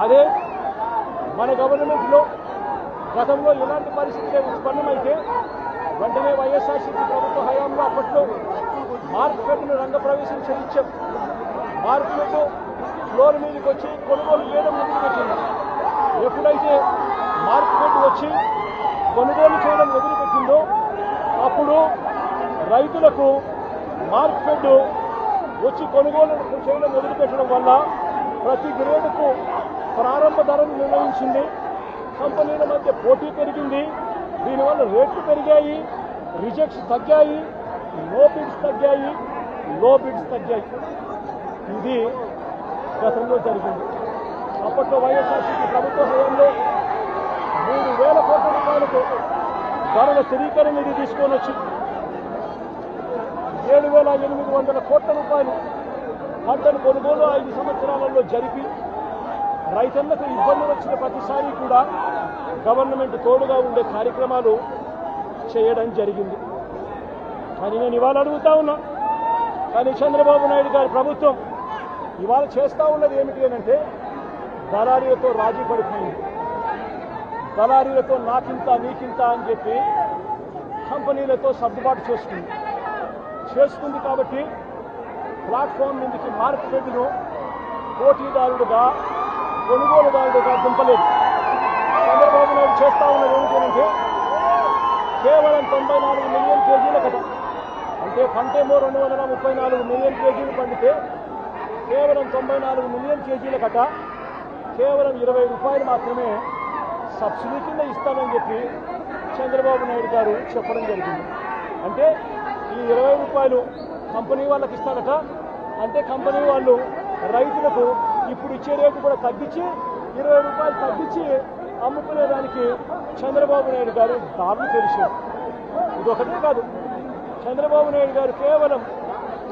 అదే మన గవర్నమెంట్లో గతంలో ఇలాంటి పరిస్థితి ఉత్పన్నమైతే వెంటనే వైఎస్ఆర్సీపీ ప్రభుత్వ హయాంలో అప్పట్లో మార్కెట్ను రంగప్రవేశం చేయించాం. మార్కెట్ ఫ్లోర్ మీదకి వచ్చి కొనుగోలు చేయడం మొదలుపెట్టింది. ఎప్పుడైతే మార్కెట్ వచ్చి కొనుగోలు చేయడం మొదలుపెట్టిందో అప్పుడు రైతులకు మార్కెట్ వచ్చి కొనుగోలు చేయడం మొదలుపెట్టడం వల్ల ప్రతి గ్రేడుకు ప్రారంభ ధరను నిర్ణయించింది. కంపెనీల మధ్య పోటీ పెరిగింది. దీనివల్ల రేట్లు పెరిగాయి, రిజెక్ట్స్ తగ్గాయి, లో బిడ్స్ తగ్గాయి. ఇది గతంలో జరిగింది. అప్పట్లో వైఎస్ఆర్సీపీ ప్రభుత్వ హయాంలో 3,000 కోట్ల రూపాయలతో ధరల స్థిరీకరణ నిధి తీసుకొని వచ్చి 7,800 కోట్ల రూపాయలు పంటను కొనుగోలు 5 సంవత్సరాలలో జరిపి రైతులకు ఇబ్బందులు వచ్చిన ప్రతిసారి కూడా గవర్నమెంట్ తోడుగా ఉండే కార్యక్రమాలు చేయడం జరిగింది. కానీ నేను ఇవాళ అడుగుతా ఉన్నా, కానీ చంద్రబాబు నాయుడు గారి ప్రభుత్వం ఇవాళ చేస్తూ ఉన్నది ఏమిటి అంటే దళారీలతో రాజీ పడిపోయింది. దళారీలతో నాకింత నీకింత అని చెప్పి కంపెనీలతో సర్దుబాటు చేస్తుంది కాబట్టి ప్లాట్ఫామ్ మీదకి మార్కెట్ను పోటీదారుడుగా కొనుగోలుదారుడుగా దింపలేదు. చంద్రబాబు నాయుడు చేస్తా ఉన్నది ఏమిటంటే కేవలం 94 మిలియన్ కేజీల కట, అంటే పంటేమో 234 మిలియన్ కేజీలు పండితే కేవలం 94 మిలియన్ కేజీల కట కేవలం 20 రూపాయలు మాత్రమే సబ్సిడీ కింద ఇస్తామని చెప్పి చంద్రబాబు నాయుడు గారు చెప్పడం జరిగింది. అంటే ఈ 20 రూపాయలు కంపెనీ వాళ్ళకి ఇస్తాడట. అంటే కంపెనీ వాళ్ళు రైతులకు ఇప్పుడు ఇచ్చే రేటు కూడా తగ్గించి 20 రూపాయలు తగ్గించి అమ్ముకునేదానికి చంద్రబాబు నాయుడు గారు దారులు తెలిసారు. ఇదొకటే కాదు, చంద్రబాబు నాయుడు గారు కేవలం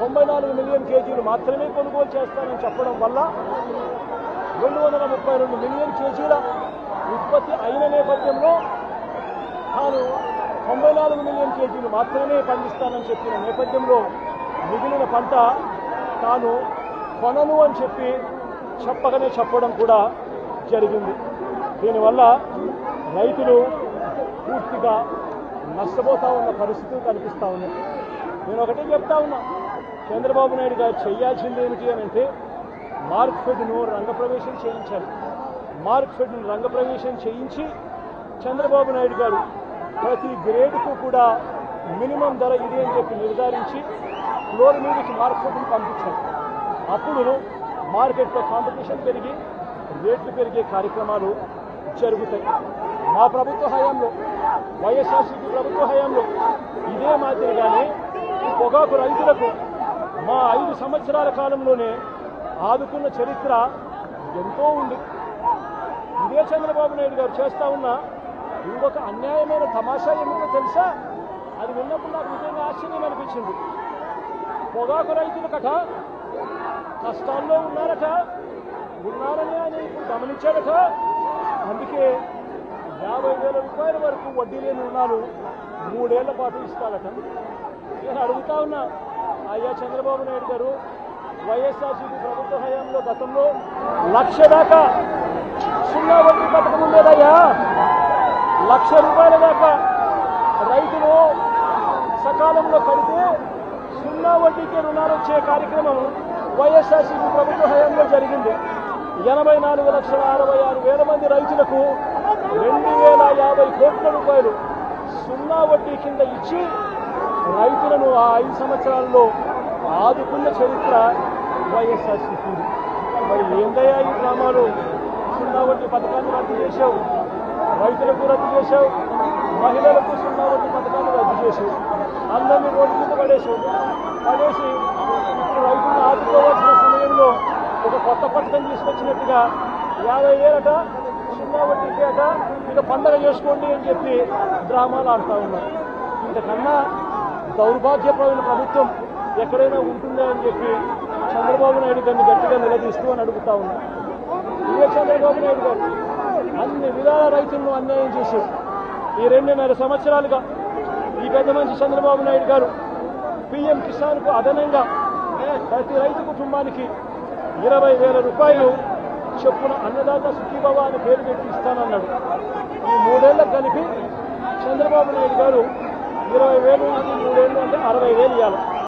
94 మిలియన్ కేజీలు మాత్రమే కొనుగోలు చేస్తానని చెప్పడం వల్ల 232 మిలియన్ కేజీల ఉత్పత్తి అయిన నేపథ్యంలో తాను 94 మిలియన్ కేజీలు మాత్రమే పండిస్తానని చెప్పిన నేపథ్యంలో మిగిలిన పంట తాను కొనను అని చెప్పడం కూడా జరిగింది. దీనివల్ల రైతులు పూర్తిగా నష్టపోతా ఉన్న పరిస్థితులు కనిపిస్తూ ఉన్నాయి. నేను ఒకటే చెప్తా ఉన్నా, చంద్రబాబు నాయుడు గారు చేయాల్సింది ఏమిటి అని అంటే మార్కెట్ను రంగప్రవేశం చేయించాలి. మార్కెట్ను రంగప్రవేశం చేయించి చంద్రబాబు నాయుడు గారు ప్రతి గ్రేడ్కు కూడా మినిమం ధర ఇది అని చెప్పి నిర్ధారించి ఫ్లోర్ మీదకి మార్కెట్ను పంపించాలి. అప్పుడు మార్కెట్లో కాంపిటీషన్ పెరిగి రేట్లు పెరిగే కార్యక్రమాలు జరుగుతాయి. మా ప్రభుత్వ హయాంలో, వైఎస్ఆర్సీపీ ప్రభుత్వ హయాంలో ఇదే మాదిరిగానే పొగాకు రైతులకు మా 5 సంవత్సరాల కాలంలోనే ఆదుకున్న చరిత్ర ఎంతో ఉంది. ఇదే చంద్రబాబు నాయుడు గారు చేస్తా ఉన్న ఇంకొక అన్యాయమైన తమాషా ఏమిటో తెలుసా? అది విన్నప్పుడు నాకు నిజంగా ఆశ్చర్యం అనిపించింది. పొగాకు రైతులు కట కష్టాల్లో ఉన్నారని ఆయన ఇప్పుడు గమనించాడట. అందుకే 50,000 రూపాయల వరకు వడ్డీ లేని రుణాలు 3 ఏళ్ల పాటు ఇస్తాడట. నేను అడుగుతా ఉన్నా, అయ్యా చంద్రబాబు నాయుడు గారు, వైఎస్ఆర్సీపీ ప్రభుత్వ హయాంలో గతంలో 1,00,000 దాకా సున్నా వడ్డీ పథకం ఉండేదయ్యా. 1,00,000 రూపాయల దాకా రైతులు సకాలంలో కడితే సున్నా వడ్డీకే రుణాలు వచ్చే కార్యక్రమం వైఎస్ఆర్సీపీ ప్రభుత్వ హయాంలో జరిగింది. 84,66,000 మంది రైతులకు 2,050 కోట్ల రూపాయలు సున్నా వడ్డీ కింద ఇచ్చి రైతులను ఆ 5 సంవత్సరాల్లో ఆదుకున్న చరిత్ర వైఎస్ఆర్సీపీ. మరి ఏందయ్యా ఈ గ్రామాలు? సున్నా వడ్డీ పథకాన్ని రద్దు చేశావు, రైతులకు రద్దు చేశావు, మహిళలకు సున్నా వడ్డీ పథకాన్ని రద్దు చేశావు, అందరినీ రోడ్డు మీద పడేసి ఇప్పుడు రైతులను ఆదుకోవాల్సిన సమయంలో ఒక కొత్త పథకం తీసుకొచ్చినట్టుగా 50,000 సున్నా వడ్డీకి ఇక పండగ చేసుకోండి అని చెప్పి డ్రామాలు ఆడుతూ ఉన్నారు. ఇంతకన్నా దౌర్భాగ్యమైన ప్రభుత్వం ఎక్కడైనా ఉంటుందా అని చెప్పి చంద్రబాబు నాయుడు గారిని గట్టిగా నిలదీస్తూ అని అడుగుతా ఉన్నారు. ఇదే చంద్రబాబు నాయుడు గారు అన్ని విధాల రైతులను అన్యాయం చేశారు. ఈ 2.5 సంవత్సరాలుగా ఈ పెద్ద మనిషి చంద్రబాబు నాయుడు గారు పీఎం కిసాన్కు అదనంగా ప్రతి రైతు కుటుంబానికి 20,000 రూపాయలు చొప్పున అన్నదాత సుఖీభవ అని పేరు పెట్టి ఇస్తానన్నాడు. ఈ 3 ఏళ్ళకు కలిపి చంద్రబాబు నాయుడు గారు 20,000 3 ఏళ్ళు అంటే 60,000 ఇవ్వాలి.